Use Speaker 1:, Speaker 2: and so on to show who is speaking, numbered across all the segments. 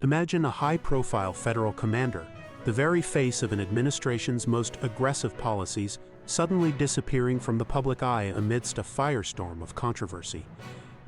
Speaker 1: Imagine a high-profile federal commander, the very face of an administration's most aggressive policies, suddenly disappearing from the public eye amidst a firestorm of controversy.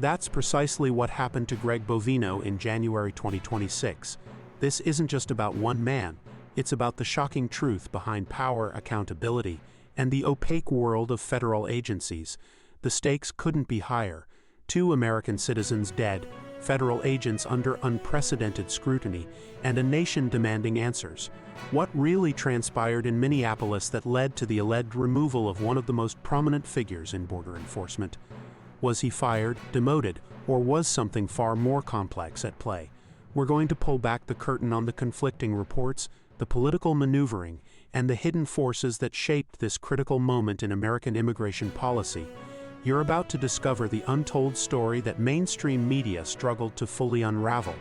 Speaker 1: That's precisely what happened to Greg Bovino in January 2026. This isn't just about one man, it's about the shocking truth behind power, accountability, and the opaque world of federal agencies. The stakes couldn't be higher. 2 American citizens dead, federal agents under unprecedented scrutiny, and a nation demanding answers. What really transpired in Minneapolis that led to the alleged removal of one of the most prominent figures in border enforcement? Was he fired, demoted, or was something far more complex at play? We're going to pull back the curtain on the conflicting reports, the political maneuvering, and the hidden forces that shaped this critical moment in American immigration policy. You're about to discover the untold story that mainstream media struggled to fully unravel,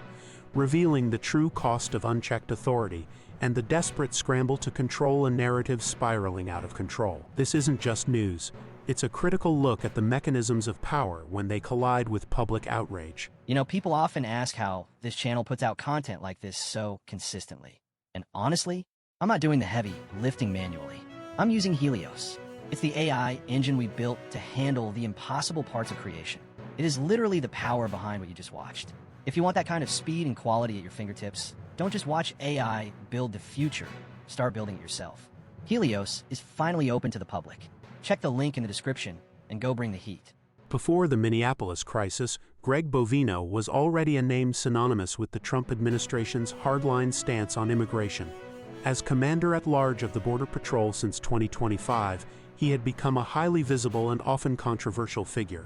Speaker 1: revealing the true cost of unchecked authority and the desperate scramble to control a narrative spiraling out of control. This isn't just news. It's a critical look at the mechanisms of power when they collide with public outrage.
Speaker 2: You know, people often ask how this channel puts out content like this so consistently. And honestly, I'm not doing the heavy lifting manually. I'm using Helios. It's the AI engine we built to handle the impossible parts of creation. It is literally the power behind what you just watched. If you want that kind of speed and quality at your fingertips, don't just watch AI build the future, start building it yourself. Helios is finally open to the public. Check the link in the description and go bring the heat.
Speaker 1: Before the Minneapolis crisis, Greg Bovino was already a name synonymous with the Trump administration's hardline stance on immigration. As Commander-at-Large of the Border Patrol since 2025, he had become a highly visible and often controversial figure,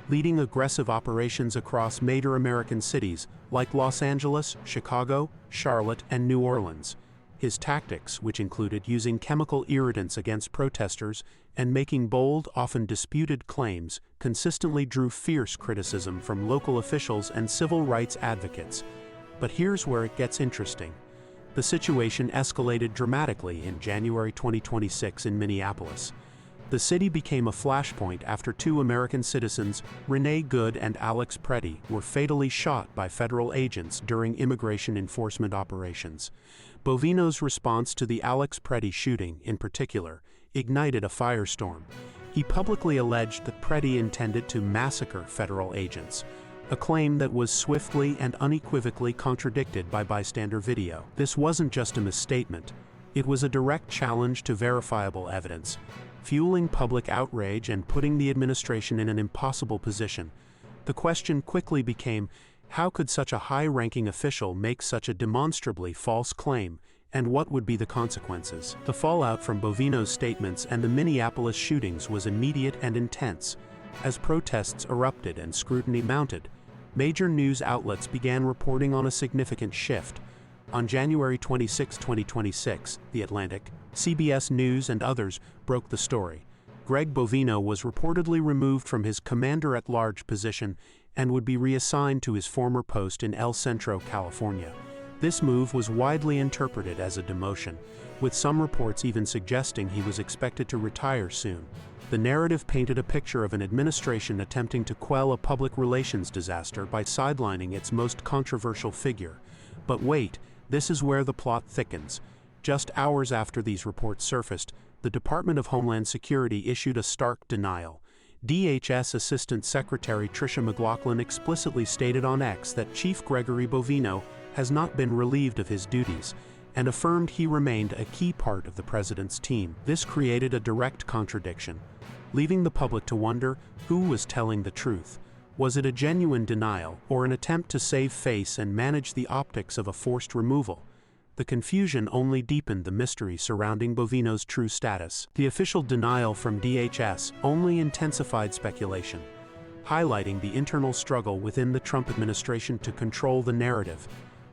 Speaker 1: leading aggressive operations across major American cities like Los Angeles, Chicago, Charlotte, and New Orleans. His tactics, which included using chemical irritants against protesters and making bold, often disputed claims, consistently drew fierce criticism from local officials and civil rights advocates. But here's where it gets interesting. The situation escalated dramatically in January 2026 in Minneapolis. The city became a flashpoint after 2 American citizens, Renee Good and Alex Preddy, were fatally shot by federal agents during immigration enforcement operations. Bovino's response to the Alex Preddy shooting, in particular, ignited a firestorm. He publicly alleged that Preddy intended to massacre federal agents, a claim that was swiftly and unequivocally contradicted by bystander video. This wasn't just a misstatement. It was a direct challenge to verifiable evidence, fueling public outrage and putting the administration in an impossible position. The question quickly became, how could such a high-ranking official make such a demonstrably false claim, and what would be the consequences? The fallout from Bovino's statements and the Minneapolis shootings was immediate and intense. As protests erupted and scrutiny mounted, major news outlets began reporting on a significant shift. On January 26, 2026, the Atlantic, CBS News, and others broke the story. Greg Bovino was reportedly removed from his commander-at-large position and would be reassigned to his former post in El Centro, California. This move was widely interpreted as a demotion, with some reports even suggesting he was expected to retire soon. The narrative painted a picture of an administration attempting to quell a public relations disaster by sidelining its most controversial figure. But wait, this is where the plot thickens. Just hours after these reports surfaced, the Department of Homeland Security issued a stark denial. DHS Assistant Secretary Tricia McLaughlin explicitly stated on X that Chief Gregory Bovino has not been relieved of his duties, and affirmed he remained a key part of the president's team. This created a direct contradiction, leaving the public to wonder who was telling the truth. Was it a genuine denial, or an attempt to save face and manage the optics of a forced removal? The confusion only deepened the mystery surrounding Bovino's true status. The official denial from DHS only intensified speculation, highlighting the internal struggle within the Trump administration to control the narrative.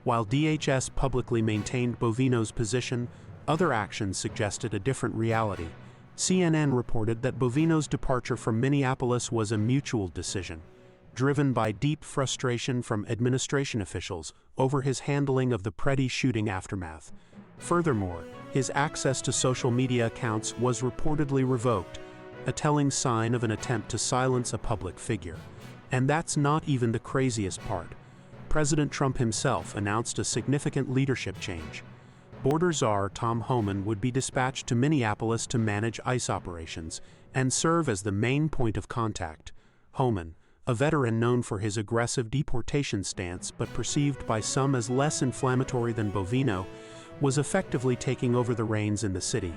Speaker 1: While DHS publicly maintained Bovino's position, other actions suggested a different reality. CNN reported that Bovino's departure from Minneapolis was a mutual decision, driven by deep frustration from administration officials over his handling of the Preddy shooting aftermath. Furthermore, his access to social media accounts was reportedly revoked, a telling sign of an attempt to silence a public figure. And that's not even the craziest part. President Trump himself announced a significant leadership change. Border czar Tom Homan would be dispatched to Minneapolis to manage ICE operations and serve as the main point of contact. Homan, a veteran known for his aggressive deportation stance but perceived by some as less inflammatory than Bovino, was effectively taking over the reins in the city.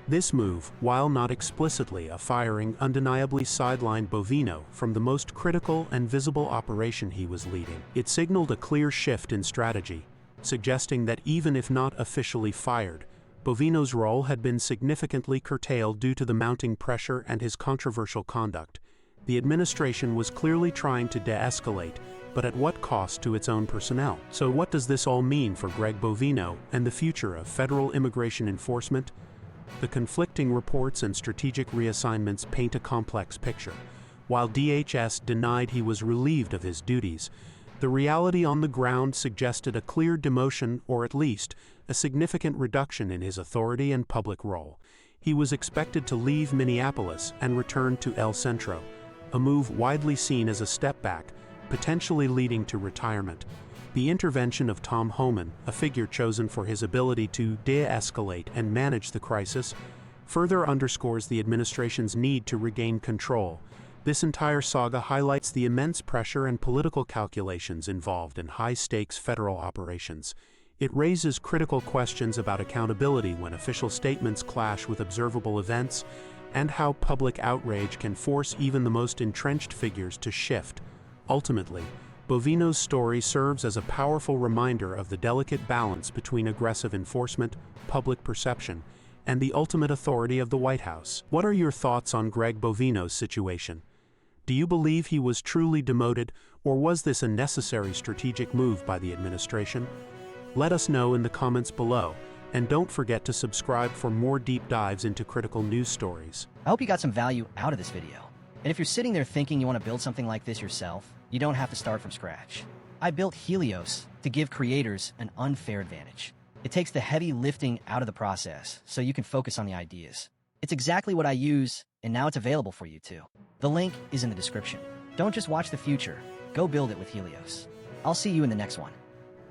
Speaker 1: This move, while not explicitly a firing, undeniably sidelined Bovino from the most critical and visible operation he was leading. It signaled a clear shift in strategy, suggesting that even if not officially fired, Bovino's role had been significantly curtailed due to the mounting pressure and his controversial conduct. The administration was clearly trying to de-escalate, but at what cost to its own personnel? So what does this all mean for Greg Bovino and the future of federal immigration enforcement? The conflicting reports and strategic reassignments paint a complex picture. While DHS denied he was relieved of his duties, the reality on the ground suggested a clear demotion or at least a significant reduction in his authority and public role. He was expected to leave Minneapolis and return to El Centro, a move widely seen as a step back, potentially leading to retirement. The intervention of Tom Homan, a figure chosen for his ability to de-escalate and manage the crisis, further underscores the administration's need to regain control. This entire saga highlights the immense pressure and political calculations involved in high-stakes federal operations. It raises critical questions about accountability when official statements clash with observable events, and how public outrage can force even the most entrenched figures to shift. Ultimately, Bovino's story serves as a powerful reminder of the delicate balance between aggressive enforcement, public perception, and the ultimate authority of the White House. What are your thoughts on Greg Bovino's situation? Do you believe he was truly demoted, or was this a necessary strategic move by the administration? Let us know in the comments below, and don't forget to subscribe for more deep dives into critical news stories.
Speaker 2: I hope you got some value out of this video. And if you're sitting there thinking you want to build something like this yourself, you don't have to start from scratch. I built Helios to give creators an unfair advantage. It takes the heavy lifting out of the process so you can focus on the ideas. It's exactly what I use, and now it's available for you too. The link is in the description. Don't just watch the future, go build it with Helios. I'll see you in the next one.